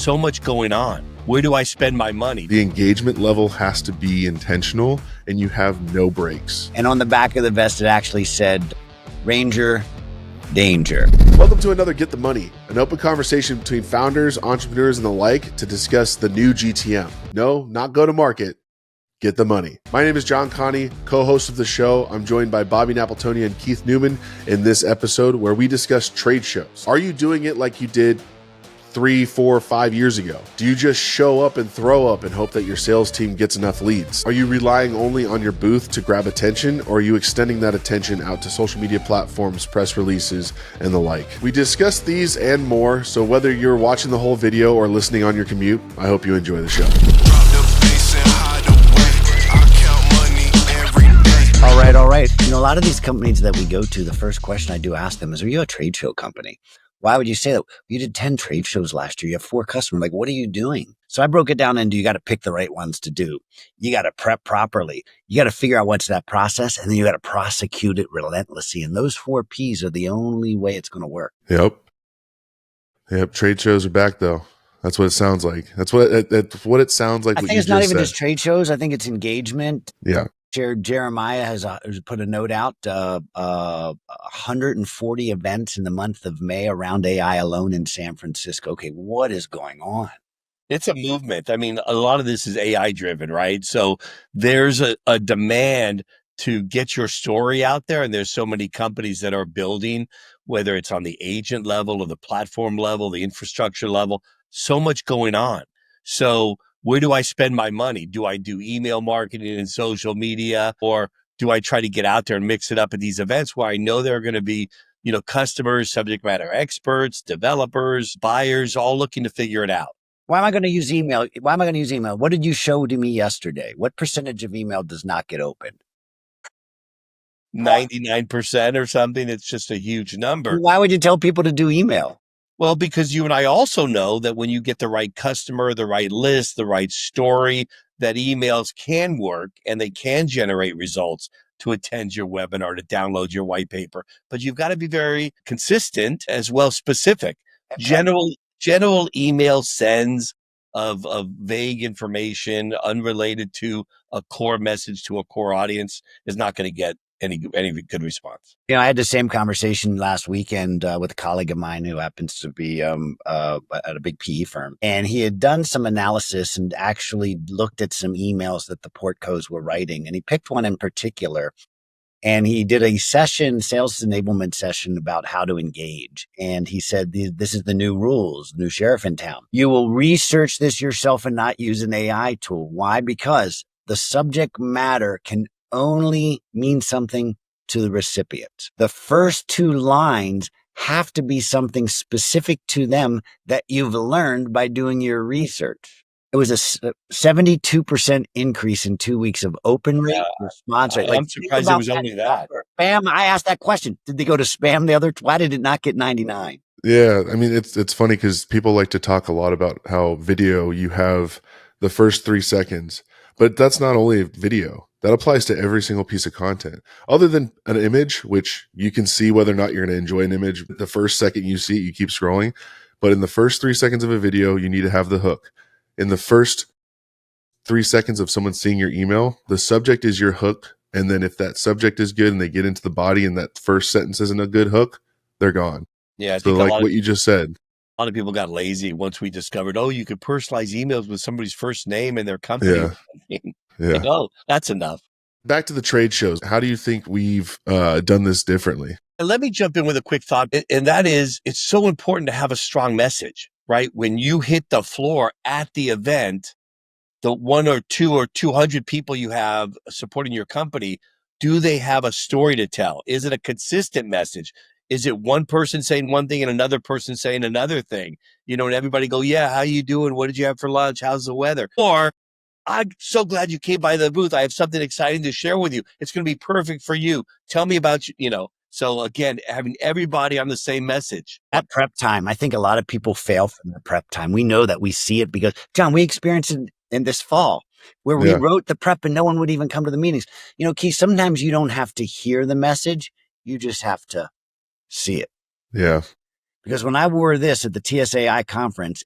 so much going on. Where do I spend my money? The engagement level has to be intentional and you have no breaks. And on the back of the vest, it actually said, Ranger, danger. Welcome to another Get the Money, an open conversation between founders, entrepreneurs, and the like to discuss the new GTM. No, not go to market. Get the money. My name is John Connie, co-host of the show. I'm joined by Bobby Napoltoni and Keith Newman in this episode where we discuss trade shows. Are you doing it like you did 3, 4, 5 years ago? Do you just show up and throw up and hope that your sales team gets enough leads? Are you relying only on your booth to grab attention, or are you extending that attention out to social media platforms, press releases, and the like? We discuss these and more, so whether you're watching the whole video or listening on your commute, I hope you enjoy the show. All right. You know, a lot of these companies that we go to, the first question I do ask them is, are you a trade show company? Why would you say that? You did 10 trade shows last year. You have 4 customers. Like, what are you doing? So I broke it down into you got to pick the right ones to do. You got to prep properly. You got to figure out what's that process, and then you got to prosecute it relentlessly. And those 4 Ps are the only way it's going to work. Yep. Trade shows are back, though. That's what it sounds like. That's what it sounds like. I think it's not even just trade shows. I think it's engagement. Yeah. Jeremiah has put a note out, 140 events in the month of May around AI alone in San Francisco. Okay, what is going on? It's a movement. I mean, a lot of this is AI driven, right? So there's a demand to get your story out there. And there's so many companies that are building, whether it's on the agent level or the platform level, the infrastructure level, so much going on. So where do I spend my money? Do I do email marketing and social media, or do I try to get out there and mix it up at these events where I know there are going to be, customers, subject matter experts, developers, buyers, all looking to figure it out? Why am I going to use email? What did you show to me yesterday? What percentage of email does not get opened? 99% or something. It's just a huge number. Why would you tell people to do email? Well, because you and I also know that when you get the right customer, the right list, the right story, that emails can work and they can generate results to attend your webinar, to download your white paper. But you've got to be very consistent as well, specific. General email sends of vague information unrelated to a core message to a core audience is not going to get any good response. I had the same conversation last weekend with a colleague of mine who happens to be at a big PE firm. And he had done some analysis and actually looked at some emails that the portcos were writing. And he picked one in particular. And he did a sales enablement session about how to engage. And he said, this is the new rules, new sheriff in town. You will research this yourself and not use an AI tool. Why? Because the subject matter can only mean something to the recipient. The first 2 lines have to be something specific to them that you've learned by doing your research. It was a 72% increase in 2 weeks of open rate response rate. I'm surprised it was only that. Spam. I asked that question. Did they go to spam the other? Why did it not get 99? Yeah. I mean, it's funny because people like to talk a lot about how video, you have the first 3 seconds, but that's not only video. That applies to every single piece of content. Other than an image, which you can see whether or not you're going to enjoy an image. The first second you see it, you keep scrolling. But in the first 3 seconds of a video, you need to have the hook. In the first 3 seconds of someone seeing your email, the subject is your hook. And then if that subject is good and they get into the body and that first sentence isn't a good hook, they're gone. Yeah. I so think like what you just said. A lot of people got lazy once we discovered, you could personalize emails with somebody's first name and their company. Yeah. Like, that's enough. Back to the trade shows. How do you think we've done this differently? And let me jump in with a quick thought. And that is, it's so important to have a strong message, right? When you hit the floor at the event, the 1 or 2 or 200 people you have supporting your company, do they have a story to tell? Is it a consistent message? Is it one person saying one thing and another person saying another thing? And everybody go, yeah, how you doing? What did you have for lunch? How's the weather? Or, I'm so glad you came by the booth. I have something exciting to share with you. It's going to be perfect for you. Tell me about you. So again, having everybody on the same message. At prep time, I think a lot of people fail from the prep time. We know that, we see it because, John, we experienced it in this fall where we wrote the prep and no one would even come to the meetings. Keith, sometimes you don't have to hear the message. You just have to see it. Yeah. Because when I wore this at the TSAI conference,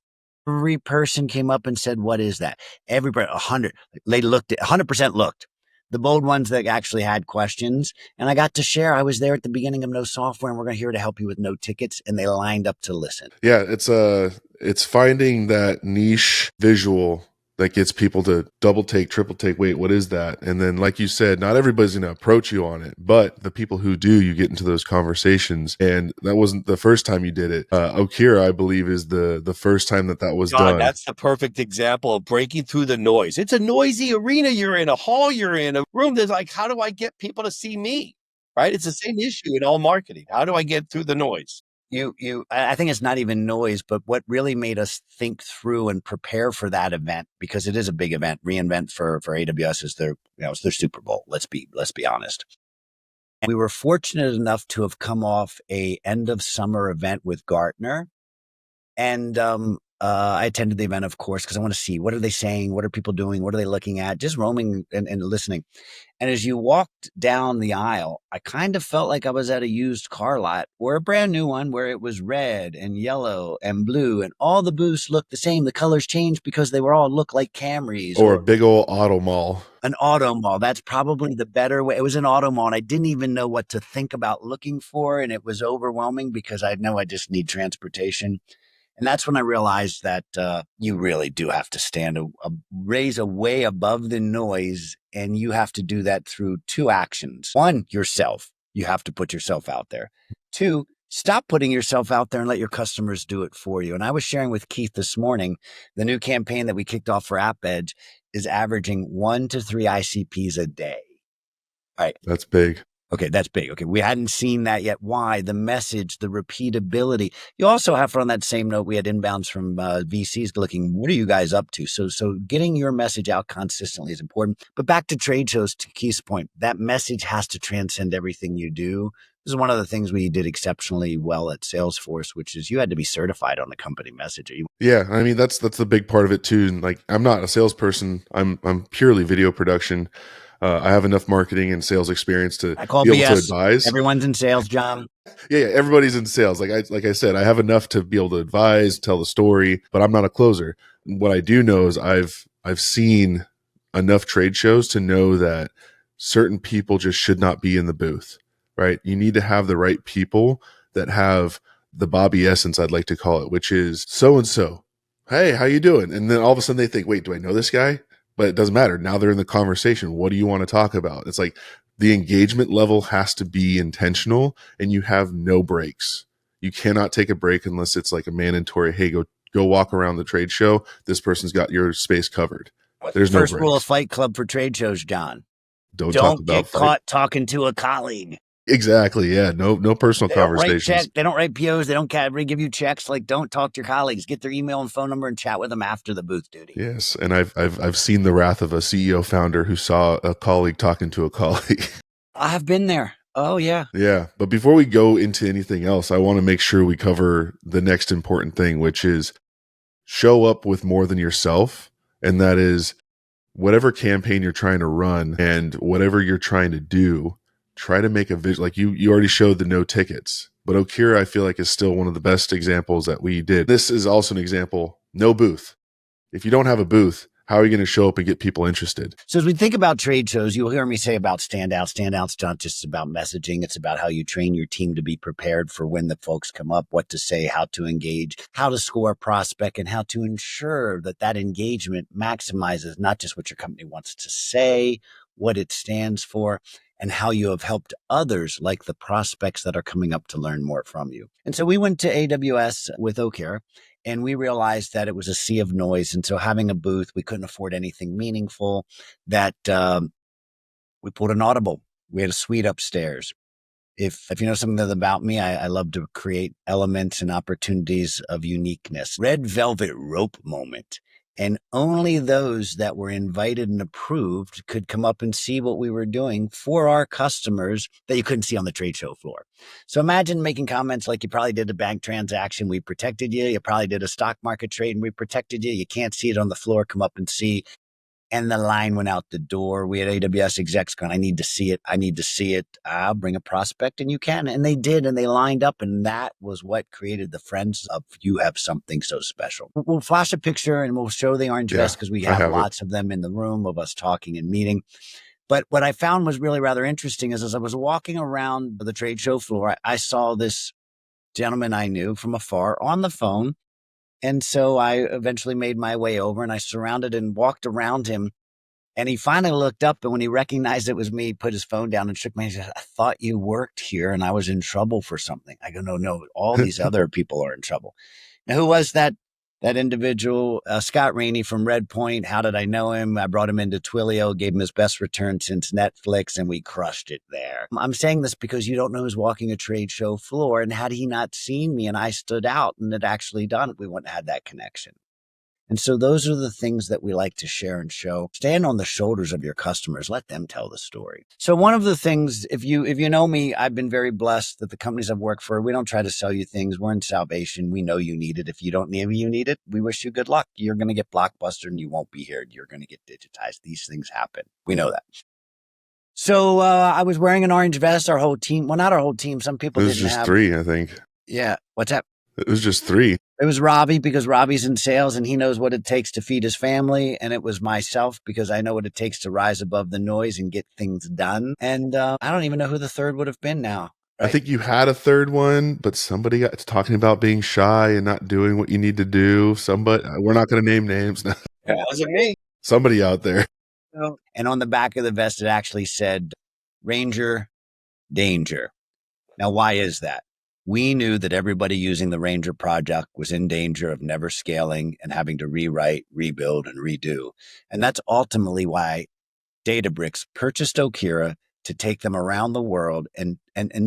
Every person came up and said, "What is that?" Everybody, 100, they looked at 100% looked. The bold ones that actually had questions, and I got to share. I was there at the beginning of No Software, and we're going to here to help you with no tickets, and they lined up to listen. Yeah, it's finding that niche visual that gets people to double take, triple take, wait, what is that? And then, like you said, not everybody's going to approach you on it, but the people who do, you get into those conversations. And that wasn't the first time you did it. Okera, I believe, is the first time that was John, done. that's the perfect example of breaking through the noise. It's a noisy arena you're in, a hall you're in, a room that's like, how do I get people to see me? Right? It's the same issue in all marketing. How do I get through the noise? I think it's not even noise, but what really made us think through and prepare for that event, because it is a big event. reInvent for AWS is their, it's their Super Bowl. Let's be honest. And we were fortunate enough to have come off a end of summer event with Gartner. And I attended the event, of course, because I want to see, what are they saying? What are people doing? What are they looking at? Just roaming and listening. And as you walked down the aisle, I kind of felt like I was at a used car lot or a brand new one where it was red and yellow and blue, and all the booths looked the same. The colors changed because they were all look like Camrys Or a big old auto mall. An auto mall. That's probably the better way. It was an auto mall, and I didn't even know what to think about looking for, and it was overwhelming because I know I just need transportation. And that's when I realized that you really do have to raise a way above the noise. And you have to do that through two actions. One, yourself. You have to put yourself out there. Two, stop putting yourself out there and let your customers do it for you. And I was sharing with Keith this morning, the new campaign that we kicked off for App Edge is averaging 1 to 3 ICPs a day. All right. That's big. Okay, that's big. Okay, we hadn't seen that yet. Why? The message, the repeatability. You also have, on that same note, we had inbounds from VCs looking, what are you guys up to? So getting your message out consistently is important. But back to trade shows, to Keith's point, that message has to transcend everything you do. This is one of the things we did exceptionally well at Salesforce, which is you had to be certified on the company message. Yeah, I mean that's the big part of it too. And like, I'm not a salesperson. I'm purely video production. I have enough marketing and sales experience to I call be BS. able to advise. Everyone's in sales, John. Yeah, everybody's in sales. Like I said, I have enough to be able to advise, tell the story, but I'm not a closer. What I do know is I've seen enough trade shows to know that certain people just should not be in the booth, right? You need to have the right people that have the Bobby essence, I'd like to call it, which is so and so. Hey, how you doing? And then all of a sudden they think, wait, do I know this guy? But it doesn't matter. Now they're in the conversation. What do you want to talk about? It's like the engagement level has to be intentional, and you have no breaks. You cannot take a break unless it's like a mandatory, hey, go walk around the trade show. This person's got your space covered. There's no breaks. First rule of Fight Club for trade shows, John. Don't talk about get caught talking to a colleague. Exactly. Yeah. No personal conversations. They don't write POs. They don't give you checks. Like, don't talk to your colleagues. Get their email and phone number and chat with them after the booth duty. Yes. And I've seen the wrath of a CEO founder who saw a colleague talking to a colleague. I have been there. Oh, yeah. Yeah. But before we go into anything else, I want to make sure we cover the next important thing, which is show up with more than yourself. And that is whatever campaign you're trying to run and whatever you're trying to do, try to make a vision. Like you already showed the no tickets, but Okera, I feel like, is still one of the best examples that we did. This is also an example, no booth. If you don't have a booth, how are you going to show up and get people interested? So as we think about trade shows, you'll hear me say about standouts. Standouts not just about messaging. It's about how you train your team to be prepared for when the folks come up, what to say, how to engage, how to score a prospect, and how to ensure that that engagement maximizes not just what your company wants to say, what it stands for, and how you have helped others, like the prospects that are coming up to learn more from you. And so we went to AWS with Okera, and we realized that it was a sea of noise. And so having a booth, we couldn't afford anything meaningful. That we pulled an audible. We had a suite upstairs. If you know something about me, I love to create elements and opportunities of uniqueness. Red velvet rope moment. And only those that were invited and approved could come up and see what we were doing for our customers that you couldn't see on the trade show floor. So imagine making comments like you probably did a bank transaction. We protected you. You probably did a stock market trade and we protected you. You can't see it on the floor. Come up and see. And the line went out the door. We had AWS execs going, I need to see it. I need to see it. I'll bring a prospect and you can. And they did. And they lined up. And that was what created the friends of you have something so special. We'll flash a picture and we'll show the orange vest because we have lots of them in the room of us talking and meeting. But what I found was really rather interesting is as I was walking around the trade show floor, I saw this gentleman I knew from afar on the phone. And so I eventually made my way over and I surrounded and walked around him. And he finally looked up, and when he recognized it was me, he put his phone down and shook my hand. He said, I thought you worked here and I was in trouble for something. I go, no, all these other people are in trouble. Now, who was that individual? Scott Rainey from Red Point. How did I know him? I brought him into Twilio, gave him his best return since Netflix, and we crushed it there. I'm saying this because you don't know who's walking a trade show floor, and had he not seen me and I stood out and had actually done it, we wouldn't have had that connection. And so those are the things that we like to share and show. Stand on the shoulders of your customers. Let them tell the story. So one of the things, if you know me, I've been very blessed that the companies I've worked for, we don't try to sell you things. We're in salvation. We know you need it. If you don't know you need it, we wish you good luck. You're going to get blockbuster and you won't be here. You're going to get digitized. These things happen. We know that. So I was wearing an orange vest. Our whole team, well, not our whole team. Some people didn't have. It was just 3, I think. Yeah. What's that? It was just 3. It was Robbie because Robbie's in sales and he knows what it takes to feed his family. And it was myself because I know what it takes to rise above the noise and get things done. And I don't even know who the third would have been now. Right? I think you had a third one, but somebody got talking about being shy and not doing what you need to do. Somebody, we're not going to name names now. It wasn't me. Somebody out there. And on the back of the vest, it actually said, Ranger, danger. Now, why is that? We knew that everybody using the Ranger project was in danger of never scaling and having to rewrite, rebuild, and redo. And that's ultimately why Databricks purchased Okera to take them around the world and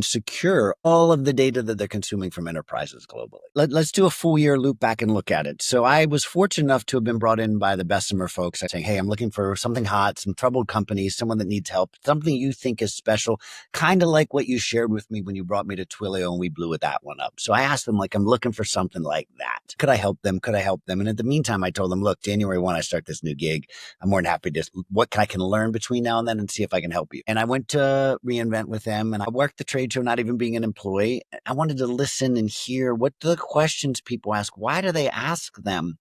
secure all of the data that they're consuming from enterprises globally. Let's do a full year loop back and look at it. So I was fortunate enough to have been brought in by the Bessemer folks saying, hey, I'm looking for something hot, some troubled companies, someone that needs help, something you think is special, kind of like what you shared with me when you brought me to Twilio and we blew that one up. So I asked them, I'm looking for something like that. Could I help them? And in the meantime, I told them, look, January 1, I start this new gig. I'm more than happy to, what I can learn between now and then and see if I can help you. And I went to reInvent with them and I worked the trade show, not even being an employee. I wanted to listen and hear what the questions people ask. Why do they ask them?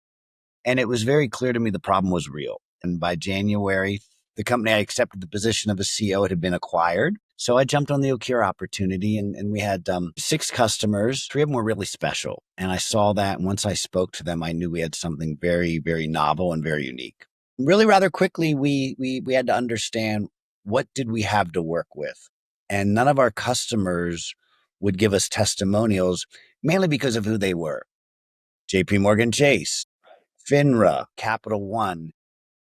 And it was very clear to me the problem was real. And by January, the company I accepted the position of a CEO had been acquired. So I jumped on the Okera opportunity and we had 6 customers. 3 of them were really special. And I saw that. And once I spoke to them, I knew we had something very, very novel and very unique. Really rather quickly, we had to understand what did we have to work with. And none of our customers would give us testimonials, mainly because of who they were. JP Morgan Chase, FINRA, Capital One.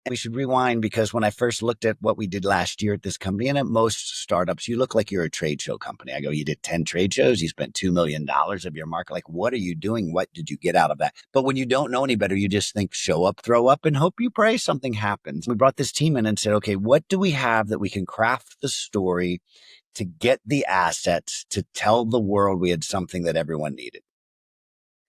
And we should rewind because when I first looked at what we did last year at this company, and at most startups, you look like you're a trade show company. I go, you did 10 trade shows, you spent $2 million of your market. Like, what are you doing? What did you get out of that? But when you don't know any better, you just think, show up, throw up, and hope you pray something happens. We brought this team in and said, okay, what do we have that we can craft the story to get the assets to tell the world we had something that everyone needed?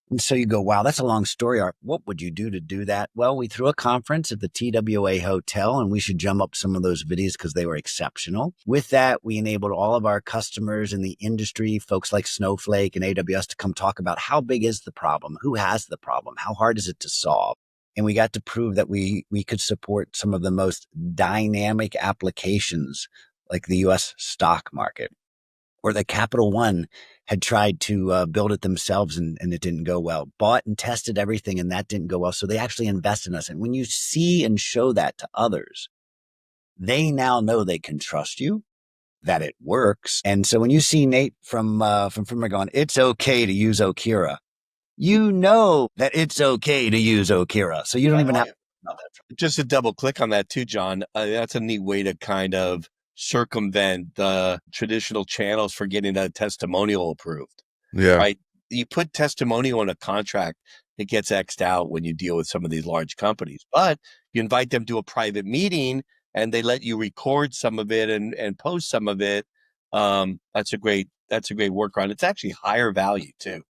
And so you go, wow, that's a long story arc. What would you do to do that? Well, we threw a conference at the TWA Hotel, and we should jump up some of those videos because they were exceptional. With that, we enabled all of our customers in the industry, folks like Snowflake and AWS, to come talk about how big is the problem? Who has the problem? How hard is it to solve? And we got to prove that we could support some of the most dynamic applications like the US stock market, or that Capital One had tried to build it themselves and it didn't go well, bought and tested everything and that didn't go well. So they actually invest in us. And when you see and show that to others, they now know they can trust you, that it works. And so when you see Nate from FINRA going, it's okay to use Okera, you know that it's okay to use Okera. So you don't even have to know that. Just to double click on that too, John, that's a neat way to kind of circumvent the traditional channels for getting a testimonial approved. Yeah. Right. You put testimonial in a contract, it gets X'd out when you deal with some of these large companies, but you invite them to a private meeting and they let you record some of it and post some of it. That's a great workaround. It's actually higher value too.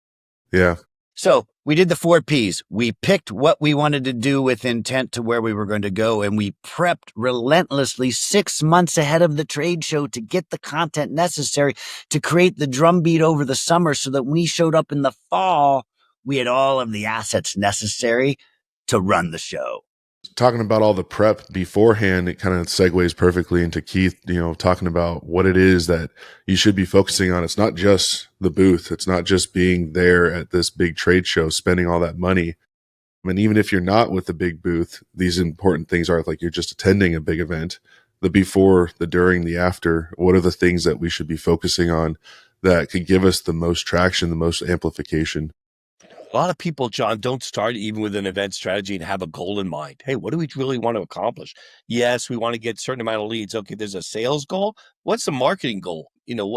Yeah. So we did the 4 Ps. We picked what we wanted to do with intent to where we were going to go, and we prepped relentlessly 6 months ahead of the trade show to get the content necessary to create the drumbeat over the summer so that when we showed up in the fall, we had all of the assets necessary to run the show. Talking about all the prep beforehand, it kind of segues perfectly into Keith, talking about what it is that you should be focusing on. It's not just the booth. It's not just being there at this big trade show, spending all that money. I mean, even if you're not with the big booth, these important things are like you're just attending a big event. The before, the during, the after, what are the things that we should be focusing on that could give us the most traction, the most amplification? A lot of people, John, don't start even with an event strategy and have a goal in mind. Hey, what do we really want to accomplish? Yes, we want to get a certain amount of leads. Okay, there's a sales goal. What's the marketing goal?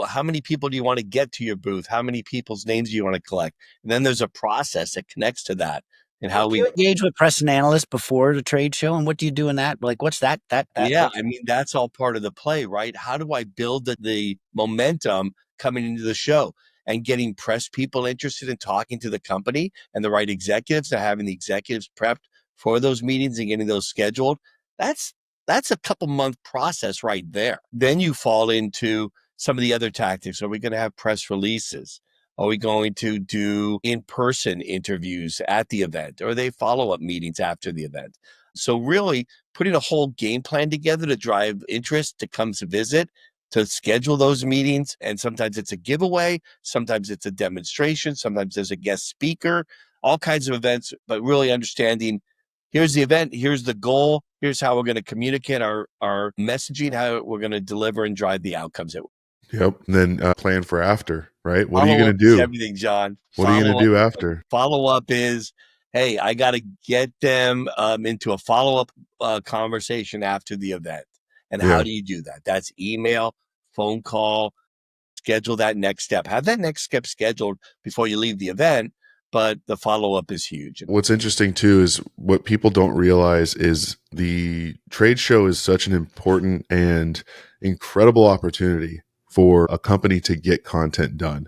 How many people do you want to get to your booth? How many people's names do you want to collect? And then there's a process that connects to that and how Do you we engage with press and analysts before the trade show? And what do you do in that? Like, what's that? Yeah, I mean, that's all part of the play, right? How do I build the momentum coming into the show and getting press people interested in talking to the company and the right executives and having the executives prepped for those meetings and getting those scheduled? That's that's a couple month process right there. Then you fall into some of the other tactics. Are we going to have press releases? Are we going to do in-person interviews at the event? Or are they follow-up meetings after the event? So really putting a whole game plan together to drive interest to come to visit, to schedule those meetings. And sometimes it's a giveaway, sometimes it's a demonstration, sometimes there's a guest speaker, all kinds of events, but really understanding here's the event, here's the goal, here's how we're going to communicate our messaging, how we're going to deliver and drive the outcomes. Yep. And then plan for after, right? What are you Follow going up to is do? everything, John. What are you going to do after? Follow up is, hey, I got to get them into a follow up conversation after the event. And how Yeah. do you do that? That's email, phone call, schedule that next step. Have that next step scheduled before you leave the event, but the follow up is huge. What's interesting too is what people don't realize is the trade show is such an important and incredible opportunity for a company to get content done.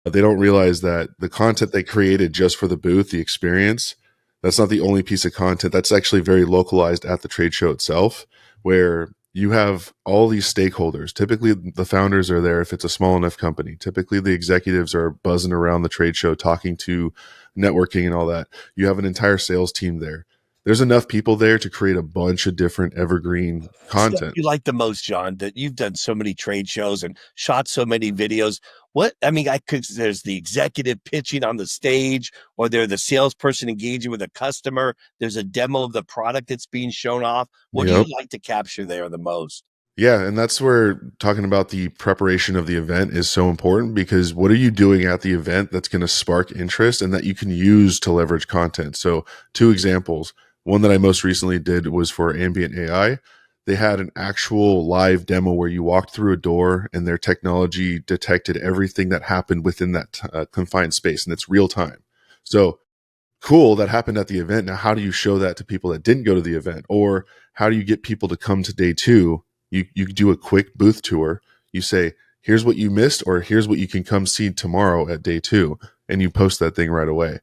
But they don't realize that the content they created just for the booth, the experience, that's not the only piece of content. That's actually very localized at the trade show itself, where you have all these stakeholders. Typically, the founders are there if it's a small enough company. Typically, the executives are buzzing around the trade show, talking to networking and all that. You have an entire sales team there. There's enough people there to create a bunch of different evergreen Stuff content. you like the most, John, that you've done so many trade shows and shot so many videos. What I mean, I could there's the executive pitching on the stage, or they're the salesperson engaging with a customer. There's a demo of the product that's being shown off. What do you Yep. like to capture there the most? Yeah, and that's where talking about the preparation of the event is so important because what are you doing at the event that's going to spark interest and that you can use to leverage content? So, two examples. One that I most recently did was for Ambient AI. They had an actual live demo where you walked through a door and their technology detected everything that happened within that confined space, and it's real time. So, cool, that happened at the event. Now, how do you show that to people that didn't go to the event? Or how do you get people to come to day two? You do a quick booth tour. You say, here's what you missed, or here's what you can come see tomorrow at day two. And you post that thing right away.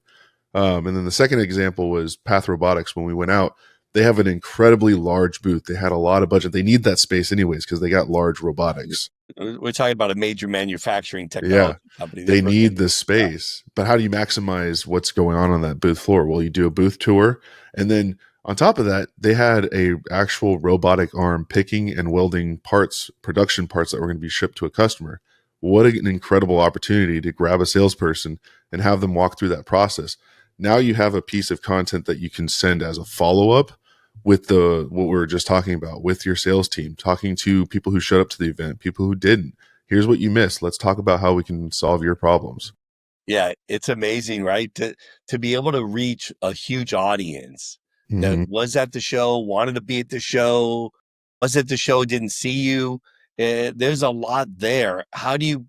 And then the second example was Path Robotics. When we went out, they have an incredibly large booth. They had a lot of budget. They need that space anyways because they got large robotics. We're talking about a major manufacturing Yeah, technology company. They're they bringing need the stuff. space. But how do you maximize what's going on that booth floor? Well, you do a booth tour, and then on top of that, they had a actual robotic arm picking and welding parts, production parts that were going to be shipped to a customer. What an incredible opportunity to grab a salesperson and have them walk through that process. Now you have a piece of content that you can send as a follow up with the what we were just talking about with your sales team, talking to people who showed up to the event, people who didn't. Here's what you missed. Let's talk about how we can solve your problems. Yeah, it's amazing, right? To be able to reach a huge audience that Hmm. was at the show, wanted to be at the show, was at the show, didn't see you. There's a lot there. How do you,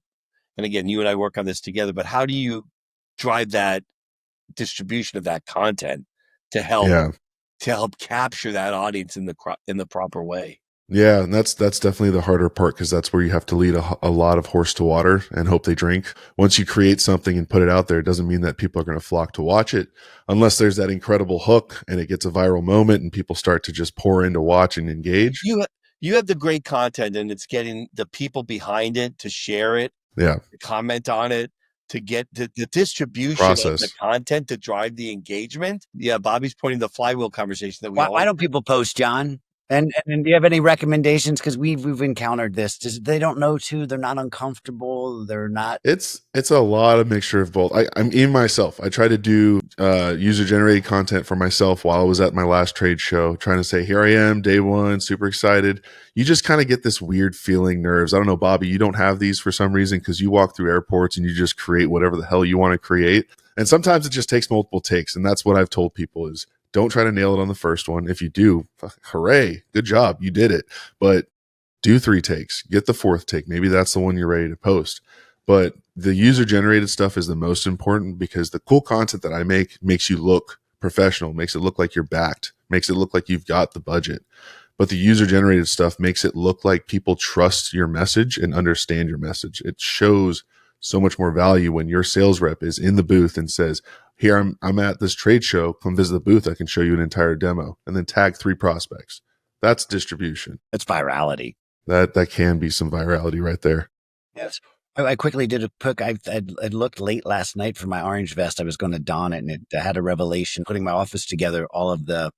and again, you and I work on this together, but how do you drive that distribution of that content to help Yeah. capture that audience in the proper way? Yeah, and that's definitely the harder part because that's where you have to lead a lot of horse to water and hope they drink. Once you create something and put it out there, it doesn't mean that people are going to flock to watch it unless there's that incredible hook and it gets a viral moment and people start to just pour in to watch and engage. You have the great content, and it's getting the people behind it to share it, Yeah, to comment on it, to get the distribution of the process. content to drive the engagement. Yeah, Bobby's pointing the flywheel conversation that we Why all. don't people post, John? And do you have any recommendations? Because we've encountered this. They don't know to. They're not uncomfortable. They're not. It's a lot of mixture of both. I'm even myself. I try to do user generated content for myself while I was at my last trade show, trying to say, here I am, day one, super excited. You just kind of get this weird feeling nerves. I don't know, Bobby, you don't have these for some reason because you walk through airports and you just create whatever the hell you want to create. And sometimes it just takes multiple takes. And that's what I've told people is don't try to nail it on the first one. If you do, hooray, good job, you did it. But do 3 takes, get the 4th take. Maybe that's the one you're ready to post. But the user generated stuff is the most important because the cool content that I make makes you look professional, makes it look like you're backed, makes it look like you've got the budget. But the user generated stuff makes it look like people trust your message and understand your message. It shows so much more value when your sales rep is in the booth and says, here, I'm at this trade show. Come visit the booth. I can show you an entire demo, and then tag 3 prospects. That's distribution. It's virality. That can be some virality right there. Yes. I quickly did a quick. I looked late last night for my orange vest. I was going to don it, and it had a revelation. Putting my office together, all of the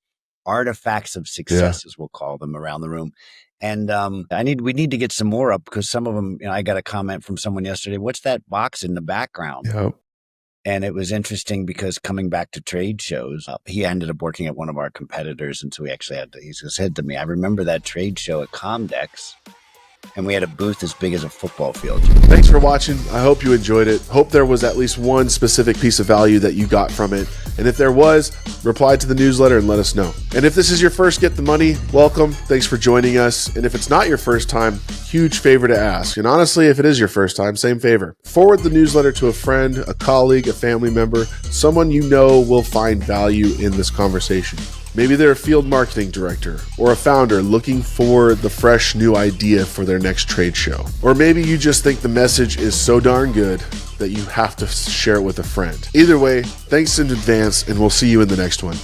artifacts of success, as we'll call them, around the room. And we need to get some more up because some of them. I got a comment from someone yesterday. What's that box in the background? Yeah. And it was interesting because coming back to trade shows, he ended up working at one of our competitors. And so he said to me, I remember that trade show at Comdex, and we had a booth as big as a football field. Thanks for watching. I hope you enjoyed it. Hope there was at least one specific piece of value that you got from it. And if there was, reply to the newsletter and let us know. And if this is your first Get the Money, welcome. Thanks for joining us. And if it's not your first time, huge favor to ask. And honestly, if it is your first time, same favor. Forward the newsletter to a friend, a colleague, a family member, someone you know will find value in this conversation. Maybe they're a field marketing director or a founder looking for the fresh new idea for their next trade show. Or maybe you just think the message is so darn good that you have to share it with a friend. Either way, thanks in advance, and we'll see you in the next one.